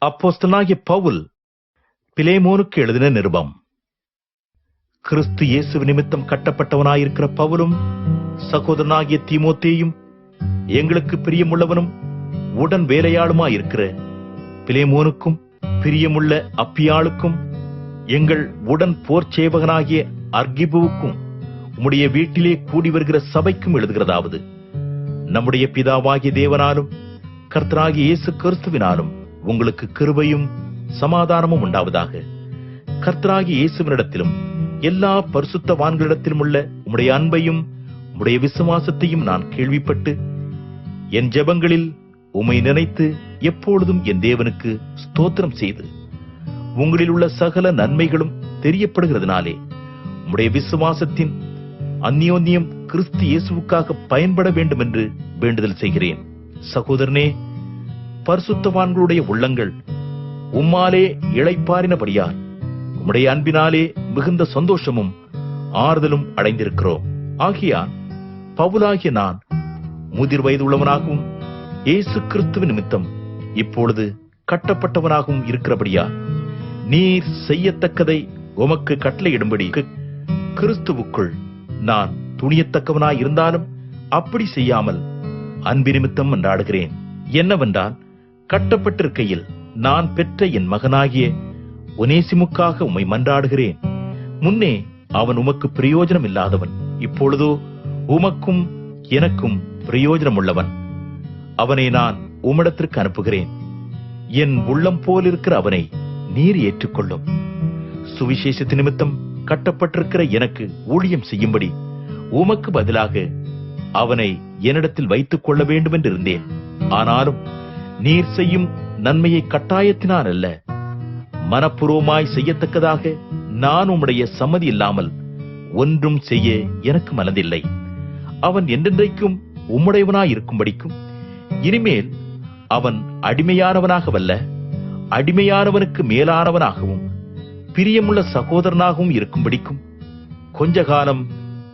அப்போஸ்தலனாகிய பவுல் பிலேமோனுக்கு எழுதின நிருபம். கிறிஸ்து இயேசு நிமித்தம் கட்டப்பட்டவனாயிருக்கிற பவுலும் சகோதரனாகிய தீமோத்தேயும் எங்களுக்கு பிரியமுள்ளவனும் உடன் வேலையாளுமாயிருக்கிற பிலேமோனுக்கும் பிரியமுள்ள அப்பியாளுக்கும் எங்கள் உடன் போர் சேவகனாகிய அர்கிபுவுக்கும் உம்முடைய வீட்டிலே கூடி வருகிற சபைக்கும் எழுதுகிறதாவது: நம்முடைய பிதாவாகிய தேவனாலும் கர்த்தராகிய இயேசு கிறிஸ்துவினாலும் உங்களுக்கு கிருபையும் சமாதானமும் உண்டாவதாக. கர்த்தராகிய இயேசுவினிடத்திலும் எல்லா பரிசுத்தவான்களிடத்திலும் உள்ள உம்முடைய அன்பையும் உம்முடைய விசுவாசத்தையும் நான் கேள்விப்பட்டு என் ஜெபங்களில் உம்மை நினைத்து எப்பொழுதும் என் தேவனுக்கு ஸ்தோத்திரம் செய்து உங்களில் உள்ள சகல நன்மைகளும் தெரியப்படுகிறதுனாலே உம்முடைய விசுவாசத்தின் அந்யோன்யம் கிறிஸ்து இயேசுவுக்காக பயன்பட வேண்டும் என்று வேண்டுதல் செய்கிறேன். சகோதரனே, பரிசுத்தவான்களுடைய உள்ளங்கள் உம்மாலே இளைப்பாறினபடியால் உம்முடைய அன்பினாலே மிகுந்த சந்தோஷமும் ஆறுதலும் அடைந்திருக்கிறோம். ஆகையால் பவுலாகிய நான் முதிர் வயதுள்ளவனாகவும் இயேசு கிறிஸ்துவின் நிமித்தம் இப்பொழுது கட்டப்பட்டவனாகவும் இருக்கிறபடியா நீர் செய்யத்தக்கதை உமக்கு கட்டளையிடும்படி கிறிஸ்துவுக்குள் நான் துணியத்தக்கவனாய் இருந்தாலும் அப்படி செய்யாமல் அன்பு நிமித்தம் மன்றாடுகிறேன். என்னவென்றால், கட்டப்பட்டிருக்கையில் நான் பெற்ற என் மகனாகிய ஒனேசிமுக்காக உம்மை மன்றாடுகிறேன். முன்னே அவன் உமக்கு பிரயோஜனம் இல்லாதவன், இப்பொழுதோ உமக்கும் எனக்கும் பிரயோஜனம் உள்ளவன். அவனை நான் உம்மிடத்திற்கு அனுப்புகிறேன். என் உள்ளம் போலிருக்கிற அவனை நீர் ஏற்றுக்கொள்ளும். சுவிசேஷத்து நிமித்தம் கட்டப்பட்டிருக்கிற எனக்கு ஊழியம் செய்யும்படி உமக்கு பதிலாக அவனை என்னிடத்தில் வைத்துக் கொள்ள வேண்டும் என்று இருந்தேன். ஆனாலும் நீர் செய்யும் நன்மையை கட்டாயத்தினால் அல்ல, மனப்பூர்வமாய் செய்யத்தக்கதாக நான் உம்முடைய சம்மதி இல்லாமல் ஒன்றும் செய்ய எனக்கு மனதில்லை. அவன் என்றென்றைக்கும் உம்முடையவனாய் இருக்கும்படிக்கும் இனிமேல் அவன் அடிமையானவனாகவல்ல, அடிமையானவனுக்கு மேலானவனாகவும் பிரியமுள்ள சகோதரனாகவும் இருக்கும்படிக்கும் கொஞ்ச காலம்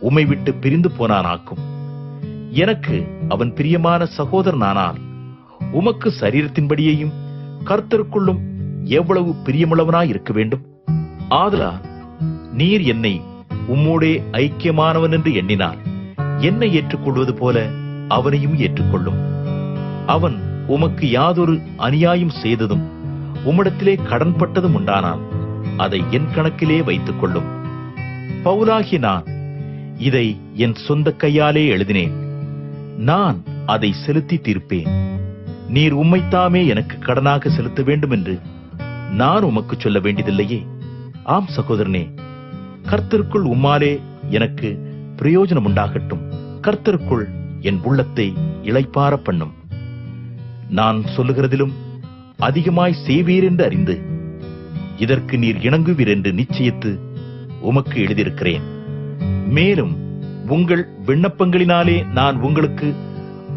உம்மை விட்டு பிரிந்து போனானாக்கும். எனக்கு அவன் பிரியமான சகோதரனானால் உமக்கு சரீரத்தின்படியையும் கர்த்தருக்குள்ளும் எவ்வளவு பிரியமுள்ளவனாய் இருக்க வேண்டும். ஆதலால் நீர் என்னை உம்மோடே ஐக்கியமானவன் என்று எண்ணினார் என்னை ஏற்றுக்கொள்வது போல அவனையும் ஏற்றுக்கொள்ளும். அவன் உமக்கு யாதொரு அநியாயம் செய்ததும் உம்மிடத்திலே கடன்பட்டதும் உண்டானால் அதை என் கணக்கிலே வைத்துக் கொள்ளும். பவுலாகிய நான் இதை என் சொந்த கையாலே எழுதினேன். நான் அதை செலுத்தி தீர்ப்பேன். நீர் உம்மைத்தாமே எனக்கு கடனாக செலுத்த வேண்டும் என்று நான் உமக்கு சொல்ல வேண்டியதில்லையே. ஆம் சகோதரனே, கர்த்தருக்குள் உம்மாலே எனக்கு பிரயோஜனம் உண்டாகட்டும். கர்த்தருக்குள் என் உள்ளத்தை இளைப்பார பண்ணும். நான் சொல்லுகிறதிலும் அதிகமாய் செய்வீர் என்று அறிந்து இதற்கு நீர் இணங்குவீர் என்று நிச்சயித்து உமக்கு எழுதியிருக்கிறேன். மேலும் உங்கள் விண்ணப்பங்களினாலே நான் உங்களுக்கு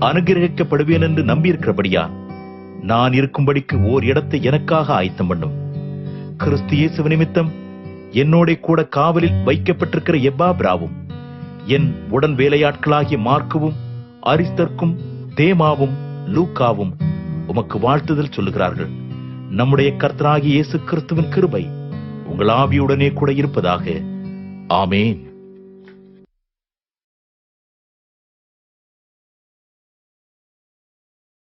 அனுகிரகிக்கப்படுவேன் என்று நம்பியிருக்கிறபடியா நான் இருக்கும்படிக்கு ஓர் இடத்தை எனக்காக ஆயத்தம் பண்ணும். கிறிஸ்து இயேசு நிமித்தம் என்னோட கூட காவலில் வைக்கப்பட்டிருக்கிற எப்பாபிராவும் என் உடன் வேலையாட்களாகிய மார்க்குவும் அரிஸ்தர்க்கும் தேமாவும் லூக்காவும் உமக்கு வாழ்த்துதல் சொல்லுகிறார்கள். நம்முடைய கர்த்தராகிய இயேசு கிறிஸ்துவின் கிருபை உங்கள் ஆவியுடனே கூட இருப்பதாக. ஆமேன்.